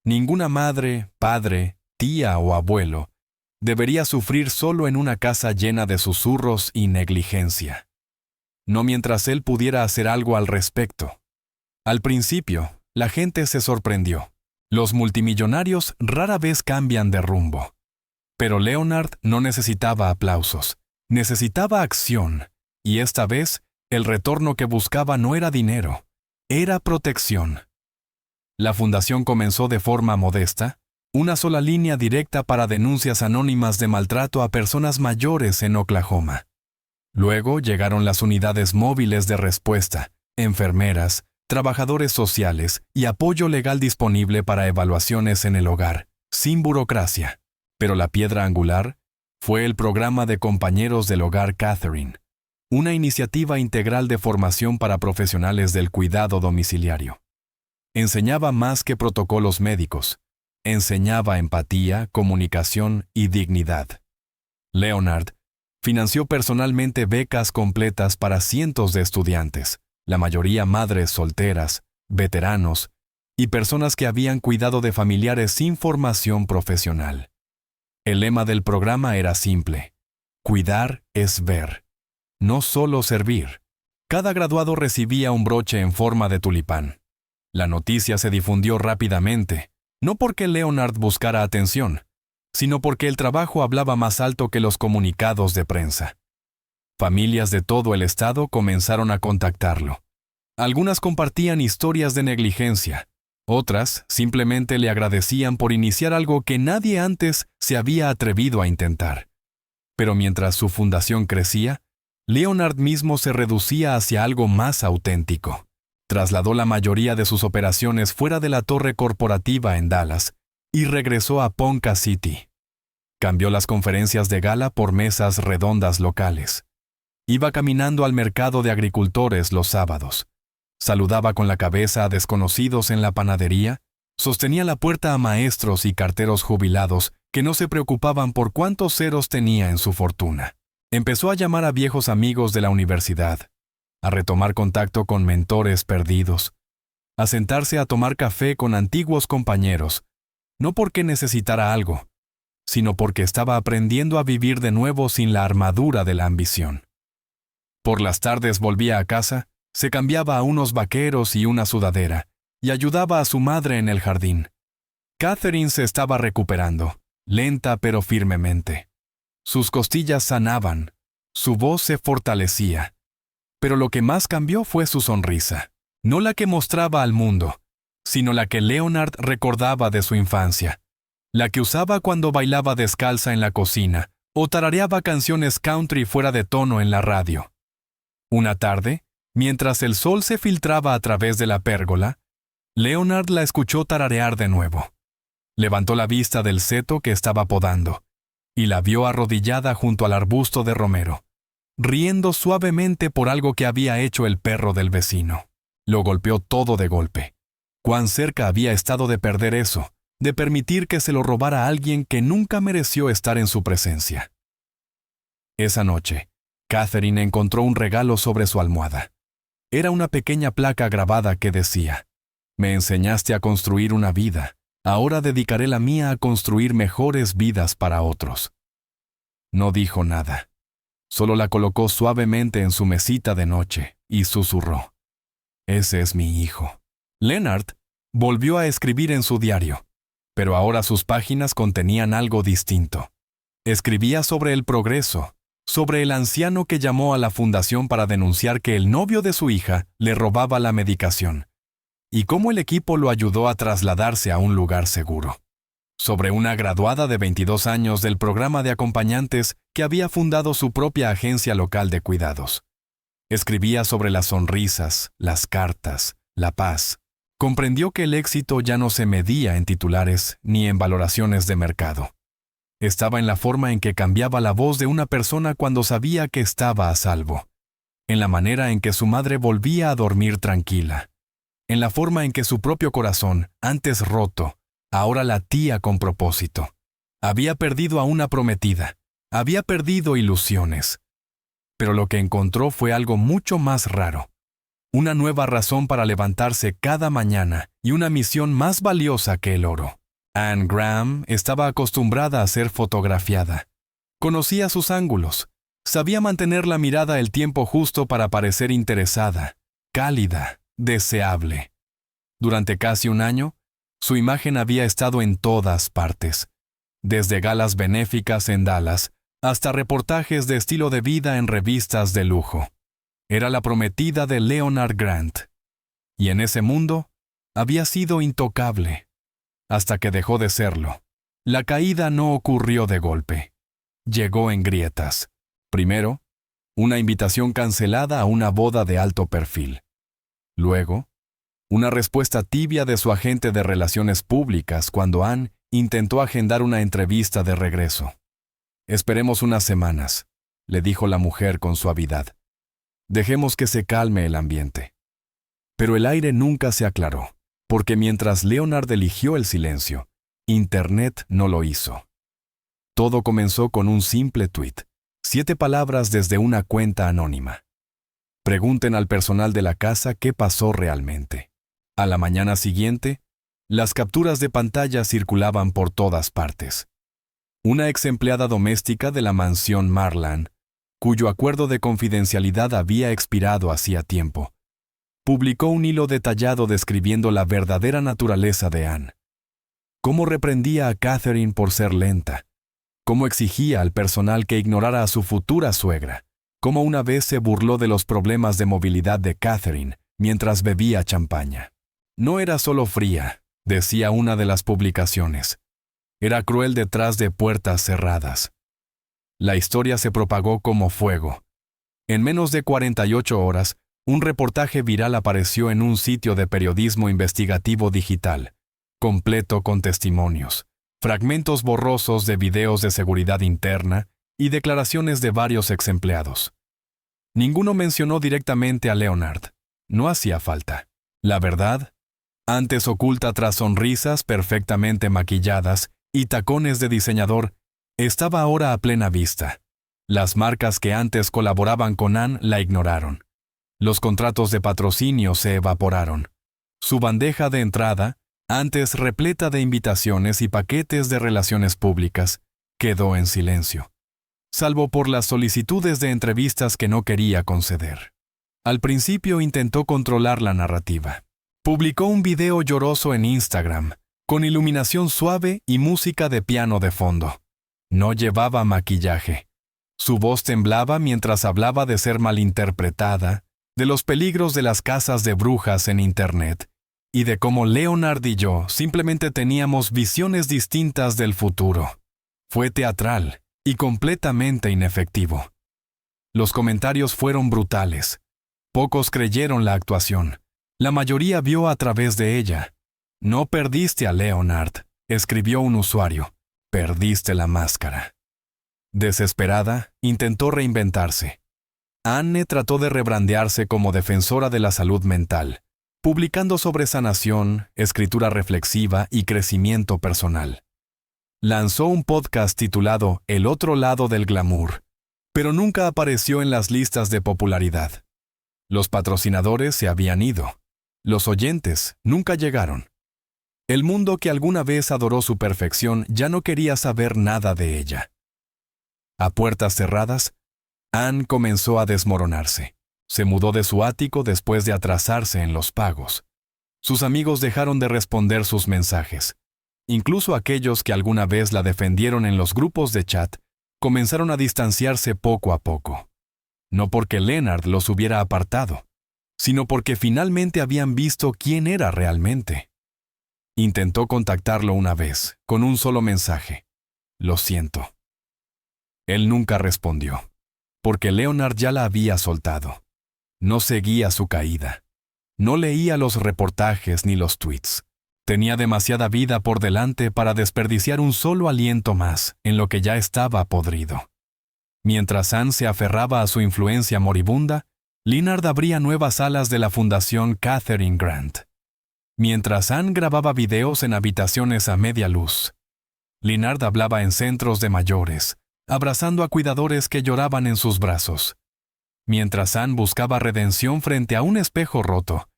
Ninguna madre, padre, tía o abuelo debería sufrir solo en una casa llena de susurros y negligencia. No mientras él pudiera hacer algo al respecto. Al principio, la gente se sorprendió. Los multimillonarios rara vez cambian de rumbo. Pero Leonard no necesitaba aplausos, necesitaba acción, y esta vez el retorno que buscaba no era dinero, era protección. La fundación comenzó de forma modesta, una sola línea directa para denuncias anónimas de maltrato a personas mayores en Oklahoma. Luego llegaron las unidades móviles de respuesta, enfermeras, trabajadores sociales y apoyo legal disponible para evaluaciones en el hogar, sin burocracia. Pero la piedra angular fue el programa de compañeros del hogar Catherine, una iniciativa integral de formación para profesionales del cuidado domiciliario. Enseñaba más que protocolos médicos, enseñaba empatía, comunicación y dignidad. Leonard financió personalmente becas completas para cientos de estudiantes, la mayoría madres solteras, veteranos y personas que habían cuidado de familiares sin formación profesional. El lema del programa era simple: cuidar es ver, no solo servir. Cada graduado recibía un broche en forma de tulipán. La noticia se difundió rápidamente, no porque Leonard buscara atención, sino porque el trabajo hablaba más alto que los comunicados de prensa. Familias de todo el estado comenzaron a contactarlo. Algunas compartían historias de negligencia, otras simplemente le agradecían por iniciar algo que nadie antes se había atrevido a intentar. Pero mientras su fundación crecía, Leonard mismo se reducía hacia algo más auténtico. Trasladó la mayoría de sus operaciones fuera de la torre corporativa en Dallas y regresó a Ponca City. Cambió las conferencias de gala por mesas redondas locales. Iba caminando al mercado de agricultores los sábados. Saludaba con la cabeza a desconocidos en la panadería, sostenía la puerta a maestros y carteros jubilados que no se preocupaban por cuántos ceros tenía en su fortuna. Empezó a llamar a viejos amigos de la universidad, a retomar contacto con mentores perdidos, a sentarse a tomar café con antiguos compañeros, no porque necesitara algo, sino porque estaba aprendiendo a vivir de nuevo sin la armadura de la ambición. Por las tardes volvía a casa, se cambiaba a unos vaqueros y una sudadera, y ayudaba a su madre en el jardín. Catherine se estaba recuperando, lenta pero firmemente. Sus costillas sanaban, su voz se fortalecía. Pero lo que más cambió fue su sonrisa, no la que mostraba al mundo, sino la que Leonard recordaba de su infancia, la que usaba cuando bailaba descalza en la cocina o tarareaba canciones country fuera de tono en la radio. Una tarde, mientras el sol se filtraba a través de la pérgola, Leonard la escuchó tararear de nuevo. Levantó la vista del seto que estaba podando y la vio arrodillada junto al arbusto de romero, riendo suavemente por algo que había hecho el perro del vecino. Lo golpeó todo de golpe. Cuán cerca había estado de perder eso, de permitir que se lo robara a alguien que nunca mereció estar en su presencia. Esa noche, Catherine encontró un regalo sobre su almohada. Era una pequeña placa grabada que decía: «Me enseñaste a construir una vida, ahora dedicaré la mía a construir mejores vidas para otros». No dijo nada. Solo la colocó suavemente en su mesita de noche y susurró: Ese es mi hijo. Leonard volvió a escribir en su diario, pero ahora sus páginas contenían algo distinto. Escribía sobre el progreso, sobre el anciano que llamó a la fundación para denunciar que el novio de su hija le robaba la medicación, y cómo el equipo lo ayudó a trasladarse a un lugar seguro. Sobre una graduada de 22 años del programa de acompañantes que había fundado su propia agencia local de cuidados. Escribía sobre las sonrisas, las cartas, la paz. Comprendió que el éxito ya no se medía en titulares ni en valoraciones de mercado. Estaba en la forma en que cambiaba la voz de una persona cuando sabía que estaba a salvo, en la manera en que su madre volvía a dormir tranquila, en la forma en que su propio corazón, antes roto, ahora latía con propósito. Había perdido a una prometida, había perdido ilusiones. Pero lo que encontró fue algo mucho más raro. Una nueva razón para levantarse cada mañana y una misión más valiosa que el oro. Anne Graham estaba acostumbrada a ser fotografiada. Conocía sus ángulos. Sabía mantener la mirada el tiempo justo para parecer interesada, cálida, deseable. Durante casi un año, su imagen había estado en todas partes, desde galas benéficas en Dallas hasta reportajes de estilo de vida en revistas de lujo. Era la prometida de Leonard Grant. Y en ese mundo había sido intocable, hasta que dejó de serlo. La caída no ocurrió de golpe. Llegó en grietas. Primero, una invitación cancelada a una boda de alto perfil. Luego, una respuesta tibia de su agente de relaciones públicas cuando Anne intentó agendar una entrevista de regreso. «Esperemos unas semanas», le dijo la mujer con suavidad. «Dejemos que se calme el ambiente». Pero el aire nunca se aclaró, porque mientras Leonard eligió el silencio, Internet no lo hizo. Todo comenzó con un simple tuit, 7 palabras desde una cuenta anónima. Pregunten al personal de la casa qué pasó realmente. A la mañana siguiente, las capturas de pantalla circulaban por todas partes. Una ex empleada doméstica de la mansión Marland, cuyo acuerdo de confidencialidad había expirado hacía tiempo, publicó un hilo detallado describiendo la verdadera naturaleza de Anne. Cómo reprendía a Catherine por ser lenta, cómo exigía al personal que ignorara a su futura suegra, cómo una vez se burló de los problemas de movilidad de Catherine mientras bebía champaña. No era solo fría, decía una de las publicaciones. Era cruel detrás de puertas cerradas. La historia se propagó como fuego. En menos de 48 horas, un reportaje viral apareció en un sitio de periodismo investigativo digital, completo con testimonios, fragmentos borrosos de videos de seguridad interna y declaraciones de varios ex empleados. Ninguno mencionó directamente a Leonard. No hacía falta. La verdad, antes oculta tras sonrisas perfectamente maquilladas y tacones de diseñador, estaba ahora a plena vista. Las marcas que antes colaboraban con Anne la ignoraron. Los contratos de patrocinio se evaporaron. Su bandeja de entrada, antes repleta de invitaciones y paquetes de relaciones públicas, quedó en silencio, salvo por las solicitudes de entrevistas que no quería conceder. Al principio intentó controlar la narrativa. Publicó un video lloroso en Instagram, con iluminación suave y música de piano de fondo. No llevaba maquillaje. Su voz temblaba mientras hablaba de ser malinterpretada, de los peligros de las casas de brujas en Internet, y de cómo Leonard y yo simplemente teníamos visiones distintas del futuro. Fue teatral y completamente inefectivo. Los comentarios fueron brutales. Pocos creyeron la actuación. La mayoría vio a través de ella. «No perdiste a Leonard», escribió un usuario. «Perdiste la máscara». Desesperada, intentó reinventarse. Anne trató de rebrandearse como defensora de la salud mental, publicando sobre sanación, escritura reflexiva y crecimiento personal. Lanzó un podcast titulado El otro lado del glamour, pero nunca apareció en las listas de popularidad. Los patrocinadores se habían ido. Los oyentes nunca llegaron. El mundo que alguna vez adoró su perfección ya no quería saber nada de ella. A puertas cerradas, Anne comenzó a desmoronarse. Se mudó de su ático después de atrasarse en los pagos. Sus amigos dejaron de responder sus mensajes. Incluso aquellos que alguna vez la defendieron en los grupos de chat comenzaron a distanciarse poco a poco. No porque Leonard los hubiera apartado, sino porque finalmente habían visto quién era realmente. Intentó contactarlo una vez, con un solo mensaje. Lo siento. Él nunca respondió, porque Leonard ya la había soltado. No seguía su caída. No leía los reportajes ni los tweets. Tenía demasiada vida por delante para desperdiciar un solo aliento más en lo que ya estaba podrido. Mientras Anne se aferraba a su influencia moribunda, Leonard abría nuevas salas de la Fundación Catherine Grant. Mientras Anne grababa videos en habitaciones a media luz, Leonard hablaba en centros de mayores, abrazando a cuidadores que lloraban en sus brazos. Mientras Anne buscaba redención frente a un espejo roto,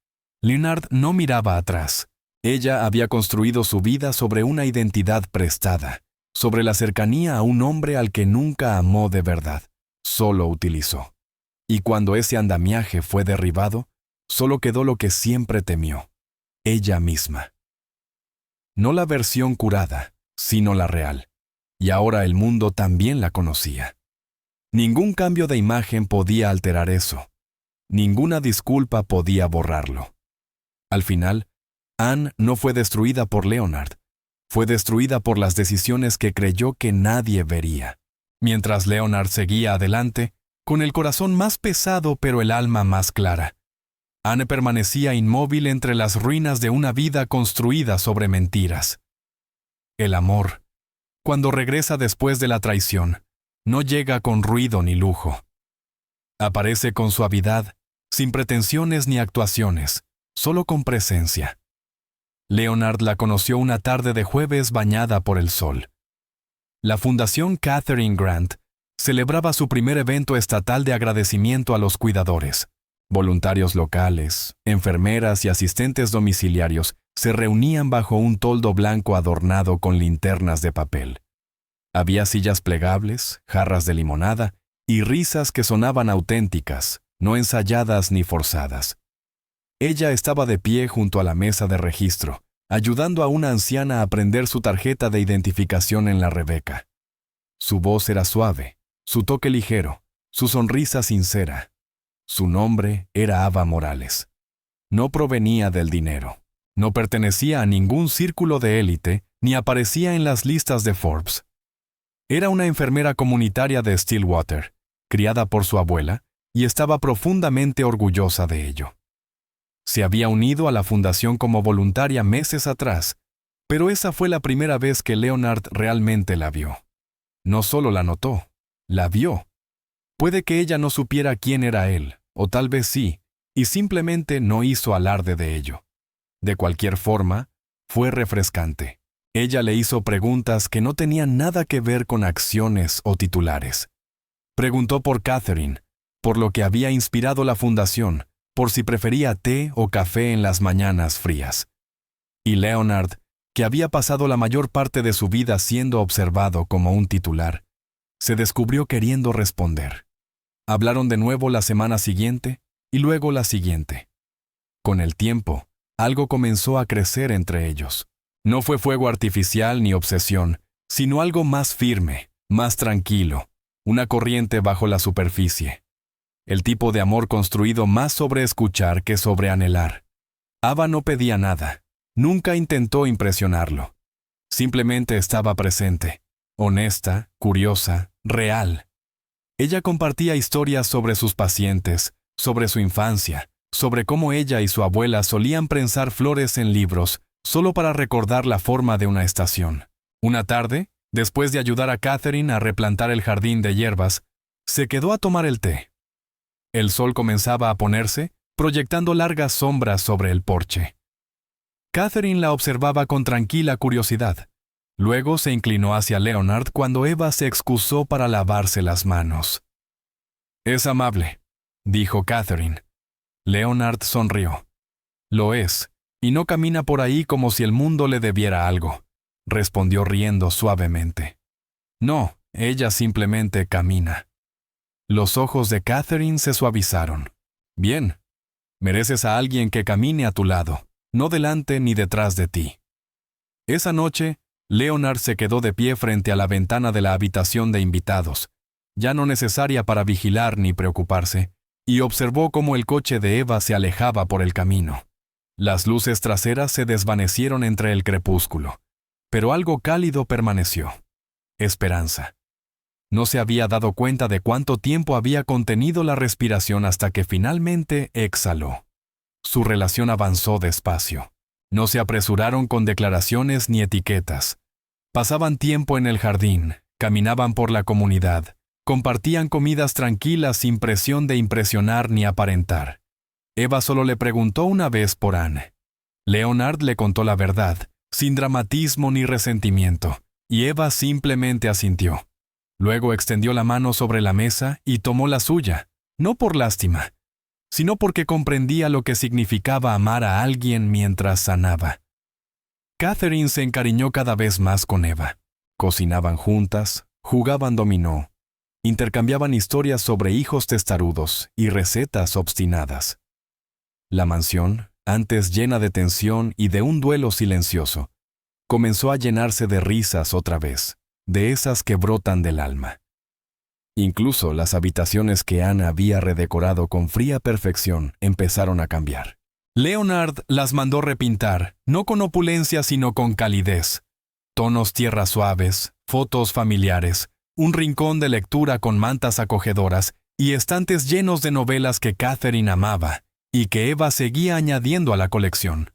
Leonard no miraba atrás. Ella había construido su vida sobre una identidad prestada, sobre la cercanía a un hombre al que nunca amó de verdad, solo utilizó. Y cuando ese andamiaje fue derribado, solo quedó lo que siempre temió, ella misma. No la versión curada, sino la real. Y ahora el mundo también la conocía. Ningún cambio de imagen podía alterar eso. Ninguna disculpa podía borrarlo. Al final, Anne no fue destruida por Leonard. Fue destruida por las decisiones que creyó que nadie vería. Mientras Leonard seguía adelante, con el corazón más pesado pero el alma más clara, Anne permanecía inmóvil entre las ruinas de una vida construida sobre mentiras. El amor, cuando regresa después de la traición, no llega con ruido ni lujo. Aparece con suavidad, sin pretensiones ni actuaciones, solo con presencia. Leonard la conoció una tarde de jueves bañada por el sol. La Fundación Catherine Grant celebraba su primer evento estatal de agradecimiento a los cuidadores. Voluntarios locales, enfermeras y asistentes domiciliarios se reunían bajo un toldo blanco adornado con linternas de papel. Había sillas plegables, jarras de limonada y risas que sonaban auténticas, no ensayadas ni forzadas. Ella estaba de pie junto a la mesa de registro, ayudando a una anciana a prender su tarjeta de identificación en la Rebeca. Su voz era suave, su toque ligero, su sonrisa sincera. Su nombre era Ava Morales. No provenía del dinero. No pertenecía a ningún círculo de élite, ni aparecía en las listas de Forbes. Era una enfermera comunitaria de Stillwater, criada por su abuela, y estaba profundamente orgullosa de ello. Se había unido a la fundación como voluntaria meses atrás, pero esa fue la primera vez que Leonard realmente la vio. No solo la notó, la vio. Puede que ella no supiera quién era él, o tal vez sí, y simplemente no hizo alarde de ello. De cualquier forma, fue refrescante. Ella le hizo preguntas que no tenían nada que ver con acciones o titulares. Preguntó por Catherine, por lo que había inspirado la fundación, por si prefería té o café en las mañanas frías. Y Leonard, que había pasado la mayor parte de su vida siendo observado como un titular, se descubrió queriendo responder. Hablaron de nuevo la semana siguiente y luego la siguiente. Con el tiempo, algo comenzó a crecer entre ellos. No fue fuego artificial ni obsesión, sino algo más firme, más tranquilo, una corriente bajo la superficie. El tipo de amor construido más sobre escuchar que sobre anhelar. Ava no pedía nada, nunca intentó impresionarlo. Simplemente estaba presente, honesta, curiosa, real. Ella compartía historias sobre sus pacientes, sobre su infancia, sobre cómo ella y su abuela solían prensar flores en libros solo para recordar la forma de una estación. Una tarde, después de ayudar a Catherine a replantar el jardín de hierbas, se quedó a tomar el té. El sol comenzaba a ponerse, proyectando largas sombras sobre el porche. Catherine la observaba con tranquila curiosidad. Luego se inclinó hacia Leonard cuando Eva se excusó para lavarse las manos. «Es amable», dijo Catherine. Leonard sonrió. «Lo es, y no camina por ahí como si el mundo le debiera algo», respondió riendo suavemente. «No, ella simplemente camina». Los ojos de Catherine se suavizaron. Bien, mereces a alguien que camine a tu lado, no delante ni detrás de ti. Esa noche, Leonard se quedó de pie frente a la ventana de la habitación de invitados, ya no necesaria para vigilar ni preocuparse, y observó cómo el coche de Eva se alejaba por el camino. Las luces traseras se desvanecieron entre el crepúsculo, pero algo cálido permaneció: esperanza. No se había dado cuenta de cuánto tiempo había contenido la respiración hasta que finalmente exhaló. Su relación avanzó despacio. No se apresuraron con declaraciones ni etiquetas. Pasaban tiempo en el jardín, caminaban por la comunidad, compartían comidas tranquilas sin presión de impresionar ni aparentar. Eva solo le preguntó una vez por Anne. Leonard le contó la verdad, sin dramatismo ni resentimiento, y Eva simplemente asintió. Luego extendió la mano sobre la mesa y tomó la suya, no por lástima, sino porque comprendía lo que significaba amar a alguien mientras sanaba. Catherine se encariñó cada vez más con Eva. Cocinaban juntas, jugaban dominó, intercambiaban historias sobre hijos testarudos y recetas obstinadas. La mansión, antes llena de tensión y de un duelo silencioso, comenzó a llenarse de risas otra vez, de esas que brotan del alma. Incluso las habitaciones que Anne había redecorado con fría perfección empezaron a cambiar. Leonard las mandó repintar, no con opulencia sino con calidez. Tonos tierra suaves, fotos familiares, un rincón de lectura con mantas acogedoras y estantes llenos de novelas que Catherine amaba y que Eva seguía añadiendo a la colección.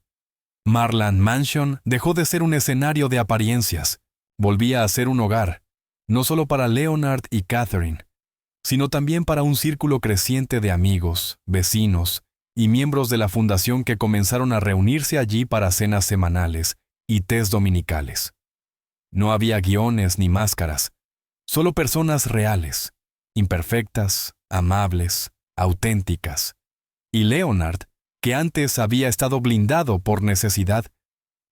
Marland Mansion dejó de ser un escenario de apariencias, volvía a ser un hogar, no solo para Leonard y Catherine, sino también para un círculo creciente de amigos, vecinos y miembros de la fundación que comenzaron a reunirse allí para cenas semanales y tés dominicales. No había guiones ni máscaras, solo personas reales, imperfectas, amables, auténticas. Y Leonard, que antes había estado blindado por necesidad,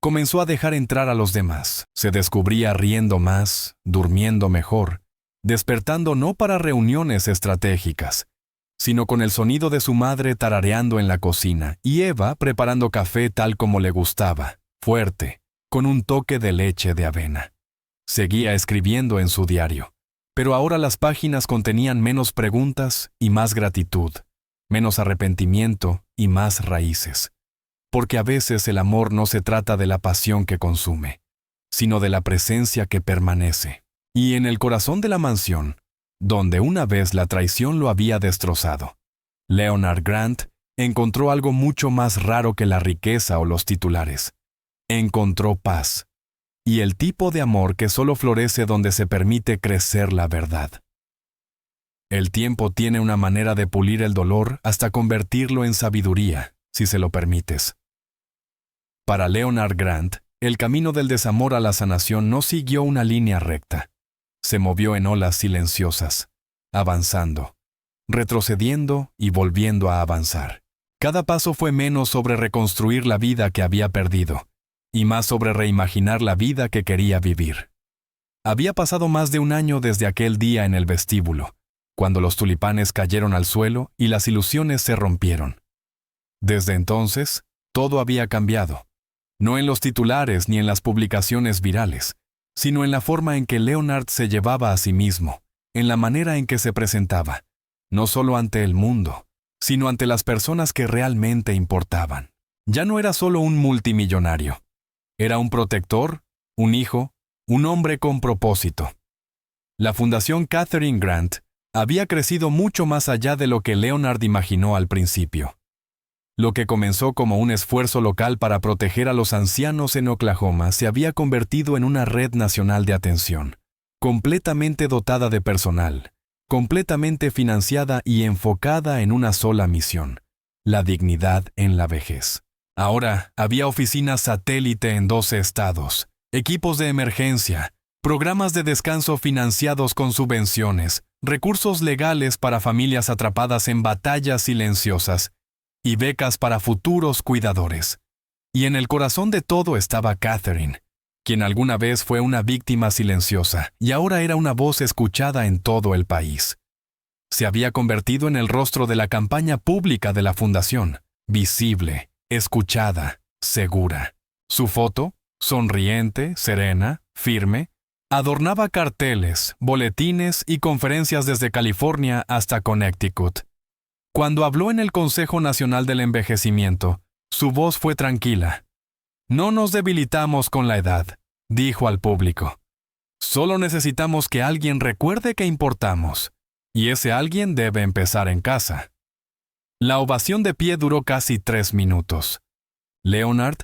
comenzó a dejar entrar a los demás. Se descubría riendo más, durmiendo mejor, despertando no para reuniones estratégicas, sino con el sonido de su madre tarareando en la cocina y Eva preparando café tal como le gustaba, fuerte, con un toque de leche de avena. Seguía escribiendo en su diario, pero ahora las páginas contenían menos preguntas y más gratitud, menos arrepentimiento y más raíces. Porque a veces el amor no se trata de la pasión que consume, sino de la presencia que permanece. Y en el corazón de la mansión, donde una vez la traición lo había destrozado, Leonard Grant encontró algo mucho más raro que la riqueza o los titulares. Encontró paz, y el tipo de amor que solo florece donde se permite crecer la verdad. El tiempo tiene una manera de pulir el dolor hasta convertirlo en sabiduría, si se lo permites. Para Leonard Grant, el camino del desamor a la sanación no siguió una línea recta. Se movió en olas silenciosas, avanzando, retrocediendo y volviendo a avanzar. Cada paso fue menos sobre reconstruir la vida que había perdido, y más sobre reimaginar la vida que quería vivir. Había pasado más de un año desde aquel día en el vestíbulo, cuando los tulipanes cayeron al suelo y las ilusiones se rompieron. Desde entonces, todo había cambiado. No en los titulares ni en las publicaciones virales, sino en la forma en que Leonard se llevaba a sí mismo, en la manera en que se presentaba, no solo ante el mundo, sino ante las personas que realmente importaban. Ya no era solo un multimillonario. Era un protector, un hijo, un hombre con propósito. La Fundación Catherine Grant había crecido mucho más allá de lo que Leonard imaginó al principio. Lo que comenzó como un esfuerzo local para proteger a los ancianos en Oklahoma se había convertido en una red nacional de atención, completamente dotada de personal, completamente financiada y enfocada en una sola misión: la dignidad en la vejez. Ahora había oficinas satélite en 12 estados, equipos de emergencia, programas de descanso financiados con subvenciones, recursos legales para familias atrapadas en batallas silenciosas y becas para futuros cuidadores. Y en el corazón de todo estaba Catherine, quien alguna vez fue una víctima silenciosa y ahora era una voz escuchada en todo el país. Se había convertido en el rostro de la campaña pública de la fundación, visible, escuchada, segura. Su foto, sonriente, serena, firme, adornaba carteles, boletines y conferencias desde California hasta Connecticut. Cuando habló en el Consejo Nacional del Envejecimiento, su voz fue tranquila. No nos debilitamos con la edad, dijo al público. Solo necesitamos que alguien recuerde que importamos, y ese alguien debe empezar en casa. La ovación de pie duró casi 3 minutos. Leonard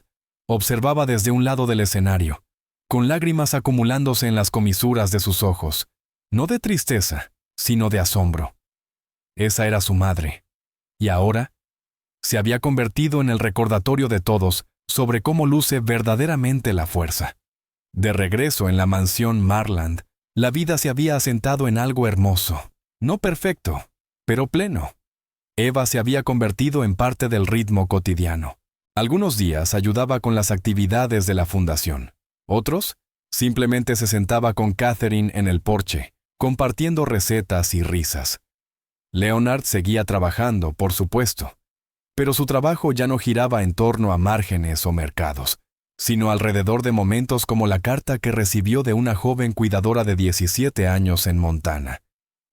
observaba desde un lado del escenario, con lágrimas acumulándose en las comisuras de sus ojos, no de tristeza, sino de asombro. Esa era su madre, y ahora se había convertido en el recordatorio de todos sobre cómo luce verdaderamente la fuerza. De regreso en la mansión Marland, la vida se había asentado en algo hermoso, no perfecto, pero pleno. Eva se había convertido en parte del ritmo cotidiano. Algunos días ayudaba con las actividades de la fundación. Otros, simplemente se sentaba con Catherine en el porche, compartiendo recetas y risas. Leonard seguía trabajando, por supuesto, pero su trabajo ya no giraba en torno a márgenes o mercados, sino alrededor de momentos como la carta que recibió de una joven cuidadora de 17 años en Montana,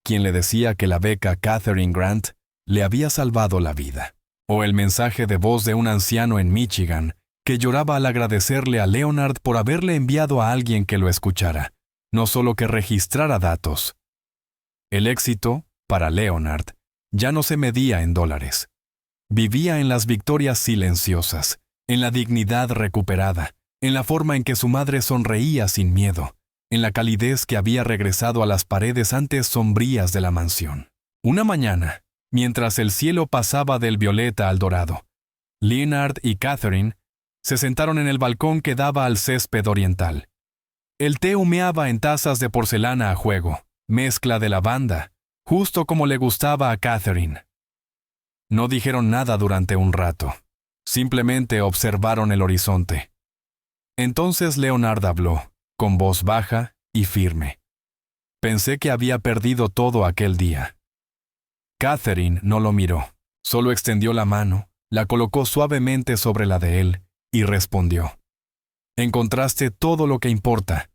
quien le decía que la beca Catherine Grant le había salvado la vida, o el mensaje de voz de un anciano en Michigan que lloraba al agradecerle a Leonard por haberle enviado a alguien que lo escuchara, no solo que registrara datos. El éxito, para Leonard, ya no se medía en dólares. Vivía en las victorias silenciosas, en la dignidad recuperada, en la forma en que su madre sonreía sin miedo, en la calidez que había regresado a las paredes antes sombrías de la mansión. Una mañana, mientras el cielo pasaba del violeta al dorado, Leonard y Catherine se sentaron en el balcón que daba al césped oriental. El té humeaba en tazas de porcelana a juego, mezcla de lavanda, justo como le gustaba a Catherine. No dijeron nada durante un rato. Simplemente observaron el horizonte. Entonces Leonard habló, con voz baja y firme. Pensé que había perdido todo aquel día. Catherine no lo miró, solo extendió la mano, la colocó suavemente sobre la de él y respondió. Encontraste todo lo que importa.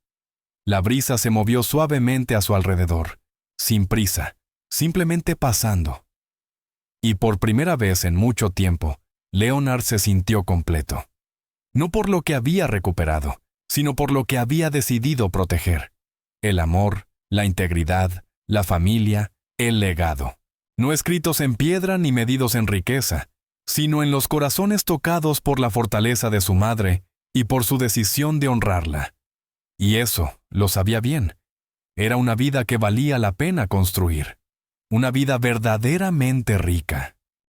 La brisa se movió suavemente a su alrededor, sin prisa, simplemente pasando. Y por primera vez en mucho tiempo, Leonard se sintió completo. No por lo que había recuperado, sino por lo que había decidido proteger. El amor, la integridad, la familia, el legado. No escritos en piedra ni medidos en riqueza, sino en los corazones tocados por la fortaleza de su madre y por su decisión de honrarla. Y eso, lo sabía bien. Era una vida que valía la pena construir. Una vida verdaderamente rica.